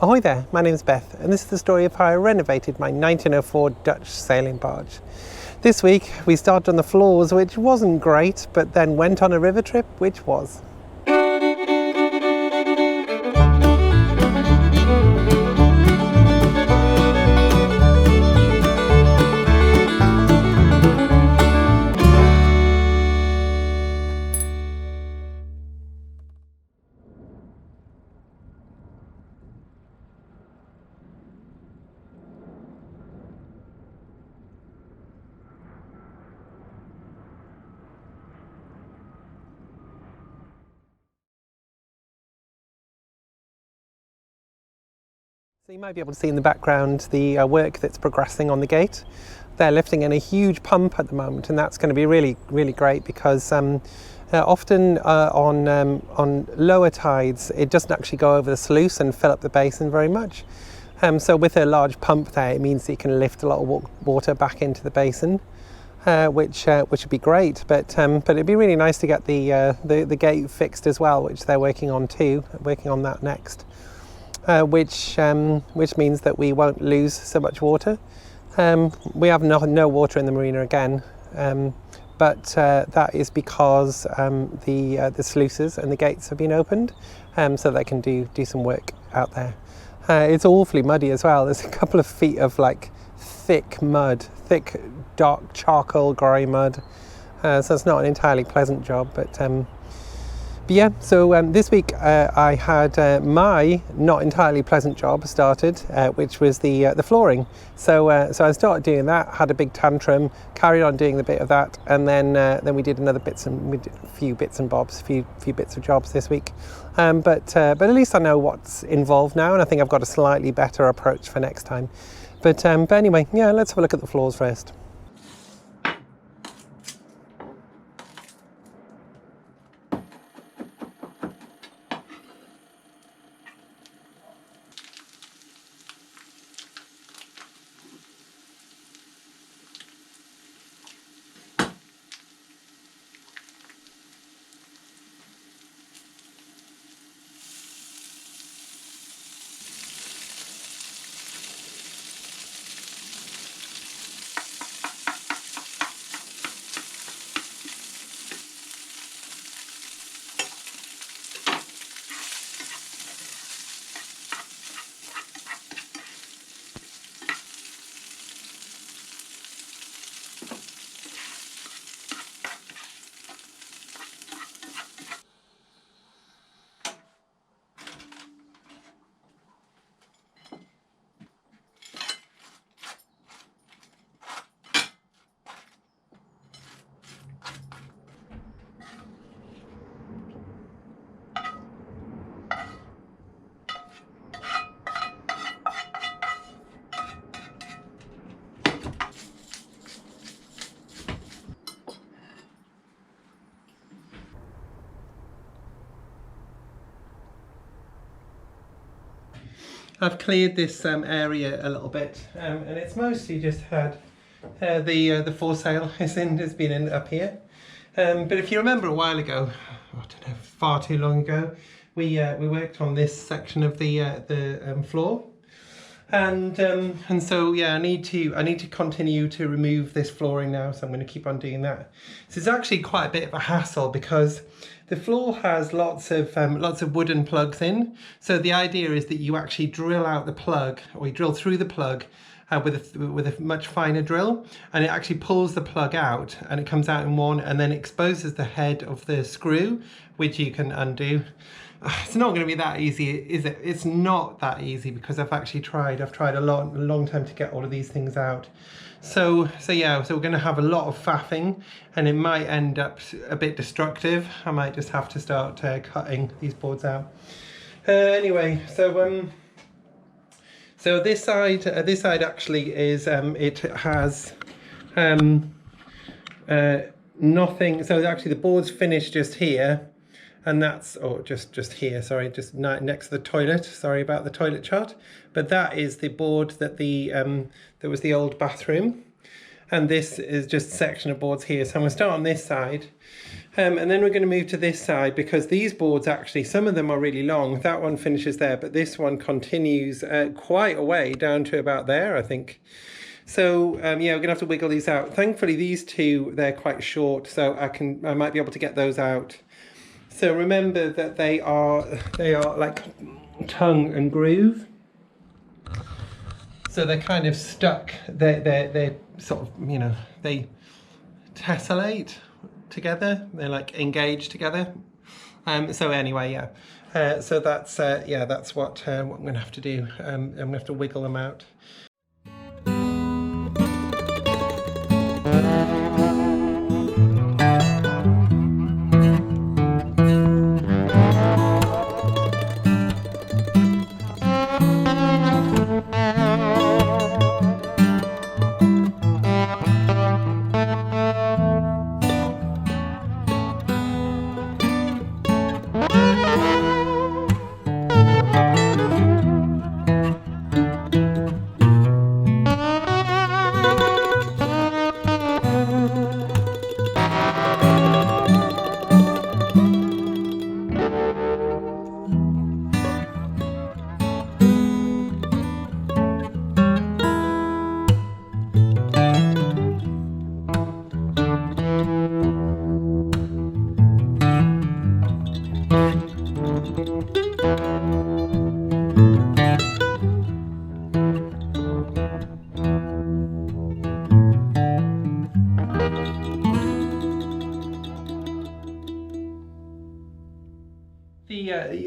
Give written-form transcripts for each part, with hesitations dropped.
Ahoy there, my name's Beth, and this is the story of how I renovated my 1904 Dutch sailing barge. This week we started on the floors, which wasn't great, but then went on a river trip, which was. So you might be able to see in the background the work that's progressing on the gate. They're lifting in a huge pump at the moment, and that's going to be really great because often on lower tides it doesn't actually go over the sluice and fill up the basin very much. So with a large pump there, it means that you can lift a lot of water back into the basin, which would be great. But it'd be really nice to get the gate fixed as well, which they're working on that next. Which means that we won't lose so much water. We have no water in the marina again, but that is because the sluices and the gates have been opened, so they can do some work out there. It's awfully muddy as well. There's a couple of feet of like thick dark charcoal grey mud, so it's not an entirely pleasant job, but yeah, so this week I had my not entirely pleasant job started, which was the flooring. So I started doing that, had a big tantrum, carried on doing the bit of that, and then we did a few bits and bobs, a few bits of jobs this week. But at least I know what's involved now, and I think I've got a slightly better approach for next time. But anyway, yeah, let's have a look at the floors first. I've cleared this area a little bit, and it's mostly just had the foresail has been in up here. But if you remember a while ago, I don't know, far too long ago, we worked on this section of the floor, and so yeah, I need to continue to remove this flooring now. So I'm going to keep on doing that. So it's actually quite a bit of a hassle because the floor has lots of wooden plugs in. So the idea is that you actually drill out the plug, or you drill through the plug with a much finer drill, and it actually pulls the plug out, and it comes out in one, and then exposes the head of the screw, which you can undo. It's not going to be that easy, is it? It's not that easy because I've tried a long time to get all of these things out. So yeah, so we're going to have a lot of faffing, and it might end up a bit destructive. I might just have to start cutting these boards out. Anyway, so this side actually is it has nothing. So actually the board's finished just here. And that's, just here, sorry, just next to the toilet. Sorry about the toilet chart. But that is the board that that was the old bathroom. And this is just a section of boards here. So I'm going to start on this side. And then we're going to move to this side, because these boards actually, some of them are really long. That one finishes there, but this one continues quite a way down to about there, I think. So yeah, we're gonna have to wiggle these out. Thankfully these two, they're quite short, so I might be able to get those out. So remember that they are like tongue and groove. So they're kind of stuck. They're sort of, you know, they tessellate together. They're like engaged together. So anyway, yeah. So that's yeah, that's what I'm gonna have to do. I'm gonna have to wiggle them out.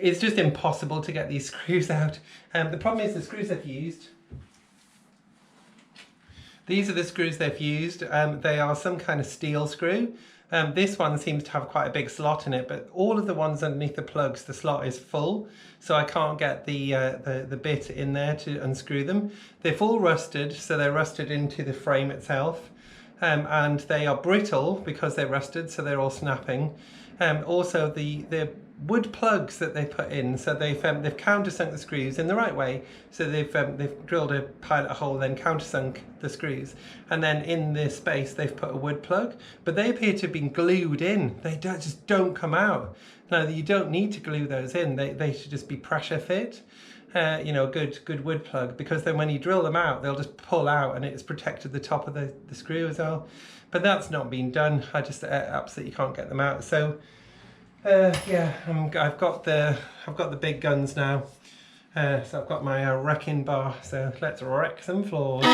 It's just impossible to get these screws out. The problem is the screws they've used. These are the screws they've used. They are some kind of steel screw. This one seems to have quite a big slot in it, but all of the ones underneath the plugs, the slot is full, so I can't get the bit in there to unscrew them. They've all rusted, so they're rusted into the frame itself, and they are brittle because they're rusted, so they're all snapping. Also, the wood plugs that they put in, so they've countersunk the screws in the right way. So they've drilled a pilot hole, then countersunk the screws, and then in this space they've put a wood plug. But they appear to have been glued in. They just don't come out. Now you don't need to glue those in. They should just be pressure fit. You know, a good wood plug, because then when you drill them out, they'll just pull out, and it's protected the top of the screw as well. But that's not been done. I just absolutely can't get them out. So. Yeah, I've got the big guns now, so I've got my wrecking bar, so let's wreck some floors.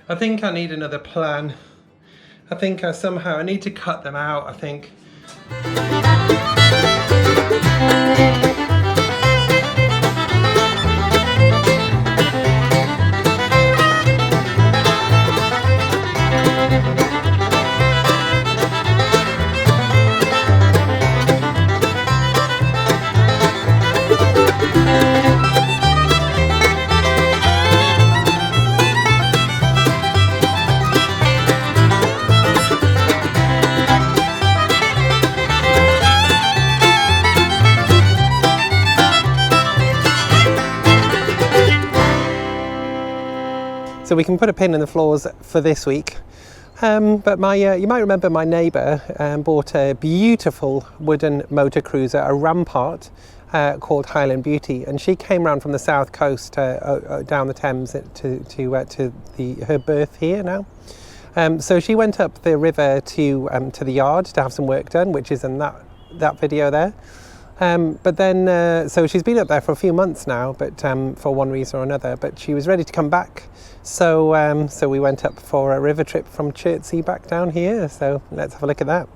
I think I need another plan. I think I need to cut them out, I think. So we can put a pin in the floors for this week. But you might remember my neighbour bought a beautiful wooden motor cruiser, a Rampart, called Highland Beauty, and she came round from the south coast down the Thames to her berth here now. So she went up the river to the yard to have some work done, which is in that video there. But then, so she's been up there for a few months now, but for one reason or another. But she was ready to come back, so so we went up for a river trip from Chertsey back down here. So let's have a look at that.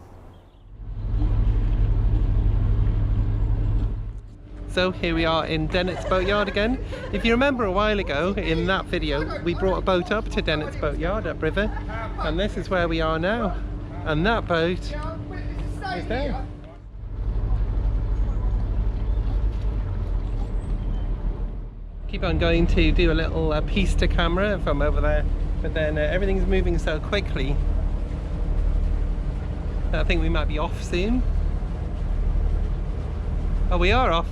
So here we are in Dennett's Boatyard again. If you remember a while ago in that video, we brought a boat up to Dennett's Boatyard upriver, and this is where we are now. And that boat is there. Keep on going to do a little piece to camera from over there, but then everything's moving so quickly that I think we might be off soon. Oh, we are off.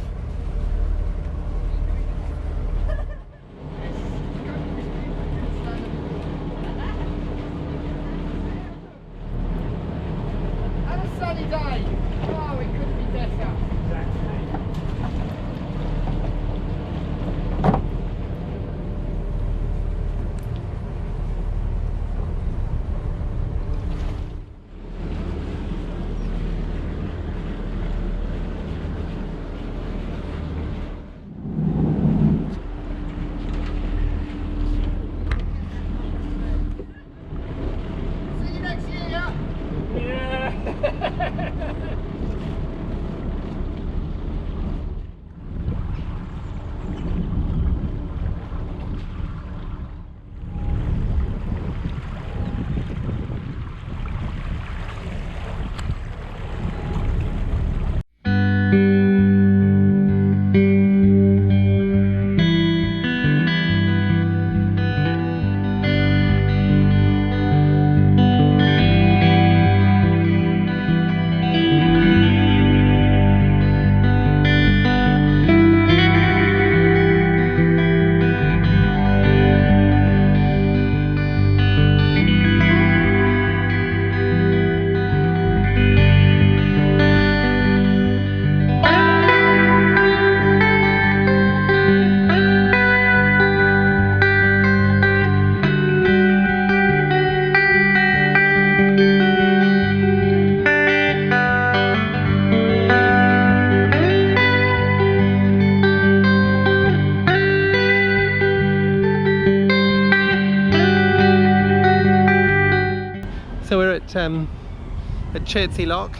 So we're at Chertsey Lock,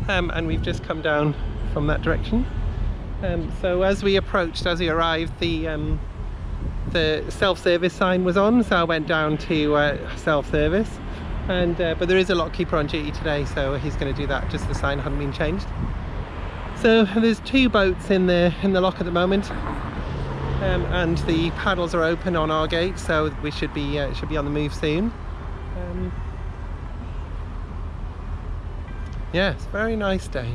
and we've just come down from that direction. So as we arrived, the self-service sign was on, so I went down to self-service, and but there is a lock keeper on duty today, so he's going to do that. Just the sign hadn't been changed. So there's 2 boats in the lock at the moment, and the paddles are open on our gate, so we should be on the move soon. Yeah, it's a very nice day.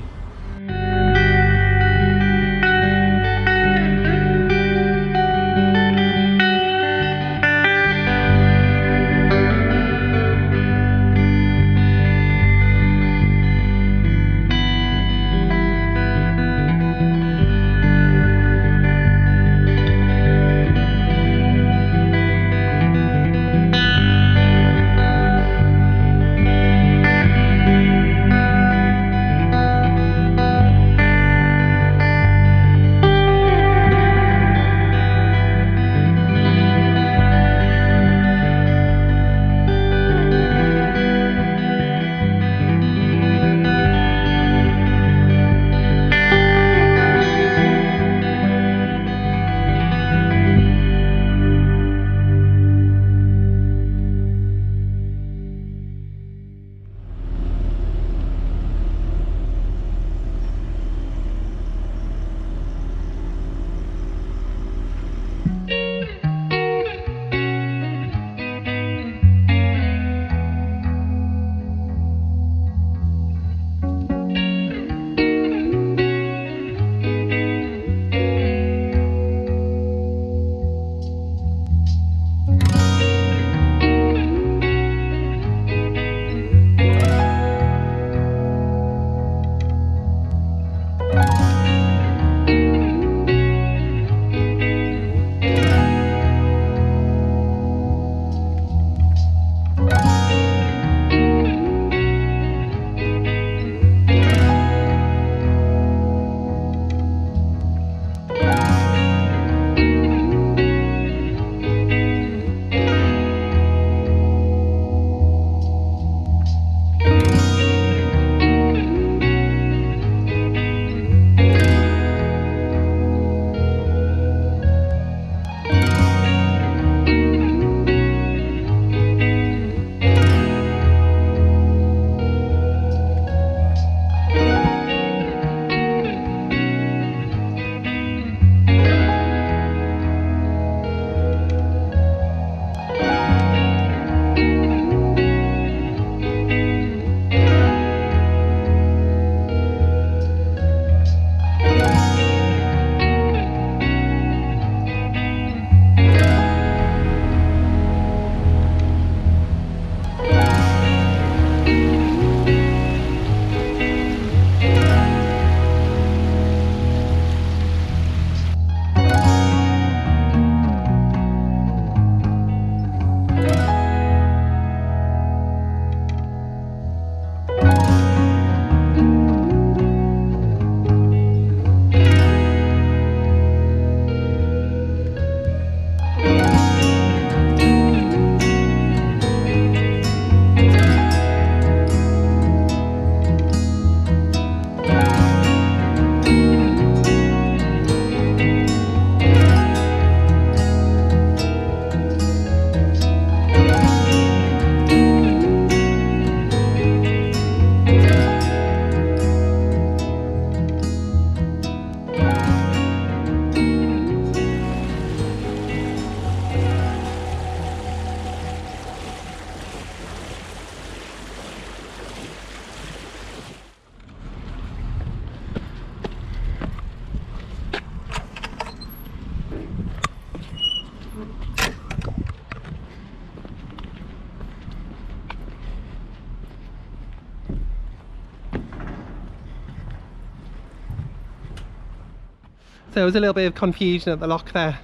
So there was a little bit of confusion at the lock there.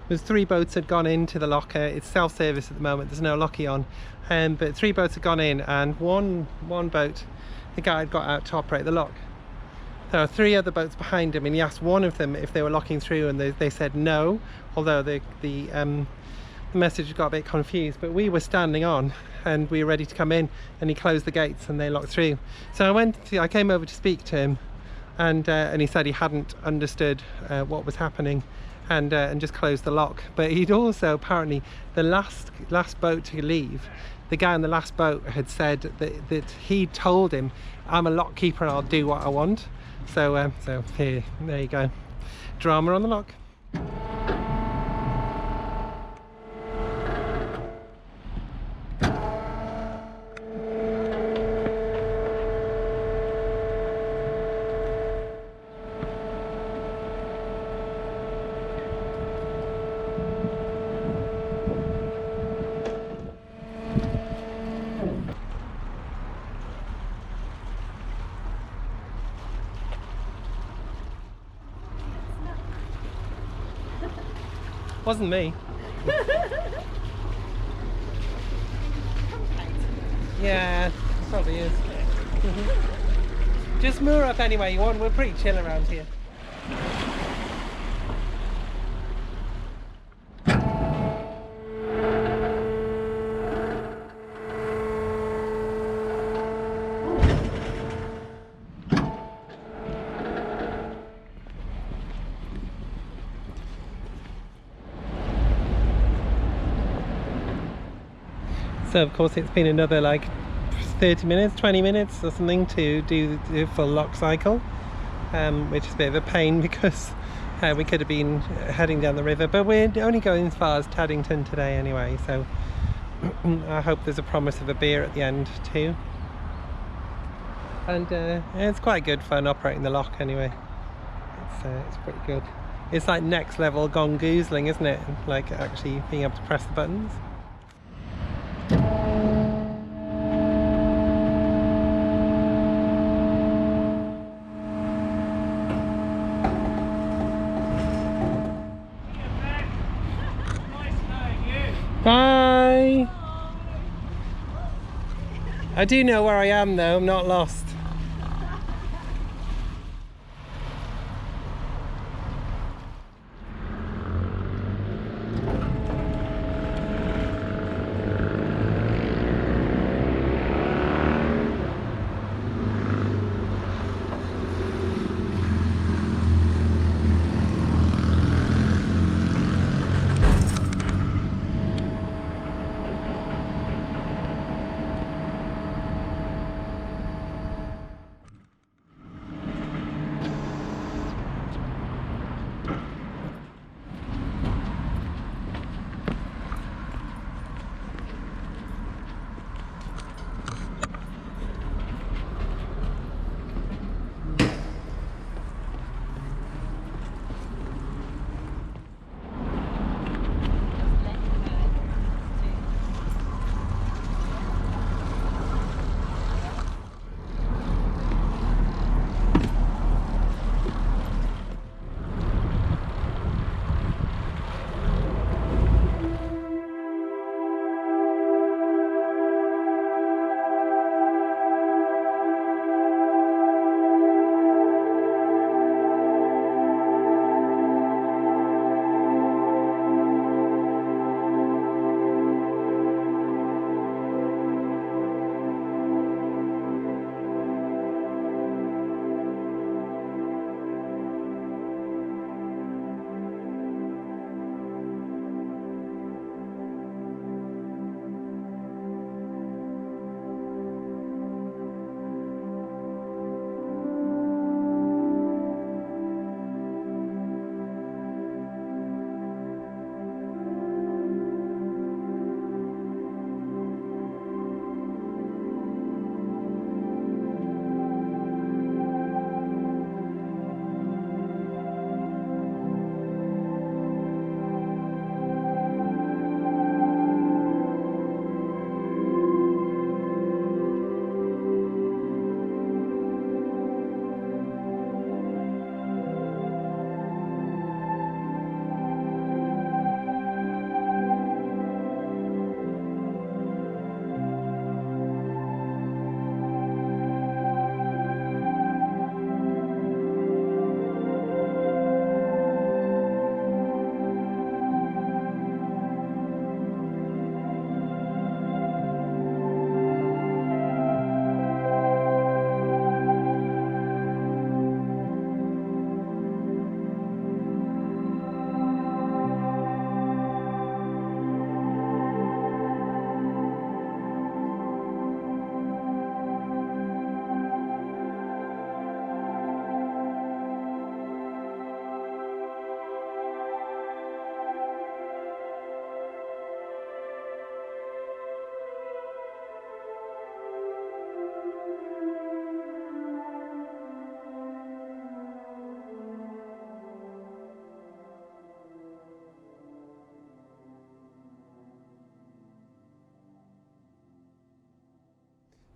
There's 3 boats had gone into the locker. It's self-service at the moment, there's no locky on, but 3 boats had gone in, and one boat, the guy had got out to operate the lock. There are 3 other boats behind him, and he asked one of them if they were locking through, and they said no, although the message got a bit confused. But we were standing on and we were ready to come in, and he closed the gates and they locked through. So I came over to speak to him, and he said he hadn't understood what was happening, and just closed the lock. But he'd also, apparently, the last boat to leave, the guy on the last boat had said that he told him, I'm a lock keeper and I'll do what I want. So here, there you go. Drama on the lock. Wasn't me. Yeah, it probably is. Just moor up anyway you want, we're pretty chill around here. So of course it's been another like 30 minutes, 20 minutes or something to do the full lock cycle, which is a bit of a pain because we could have been heading down the river, but we're only going as far as Taddington today anyway, so I hope there's a promise of a beer at the end too. And it's quite good fun operating the lock anyway. It's pretty good. It's like next level gongoozling, isn't it? Like actually being able to press the buttons. Bye! I do know where I am though, I'm not lost.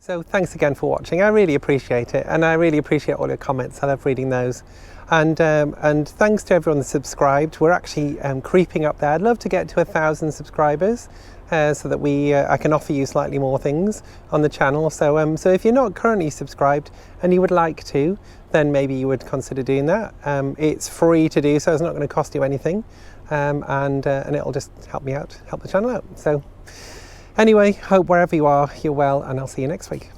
So thanks again for watching. I really appreciate it, and I really appreciate all your comments. I love reading those. And thanks to everyone that subscribed. We're actually creeping up there. I'd love to get to 1,000 subscribers so that I can offer you slightly more things on the channel. So so if you're not currently subscribed and you would like to, then maybe you would consider doing that. It's free to do, so it's not going to cost you anything, and it'll just help me out, help the channel out. So anyway, hope wherever you are, you're well, and I'll see you next week.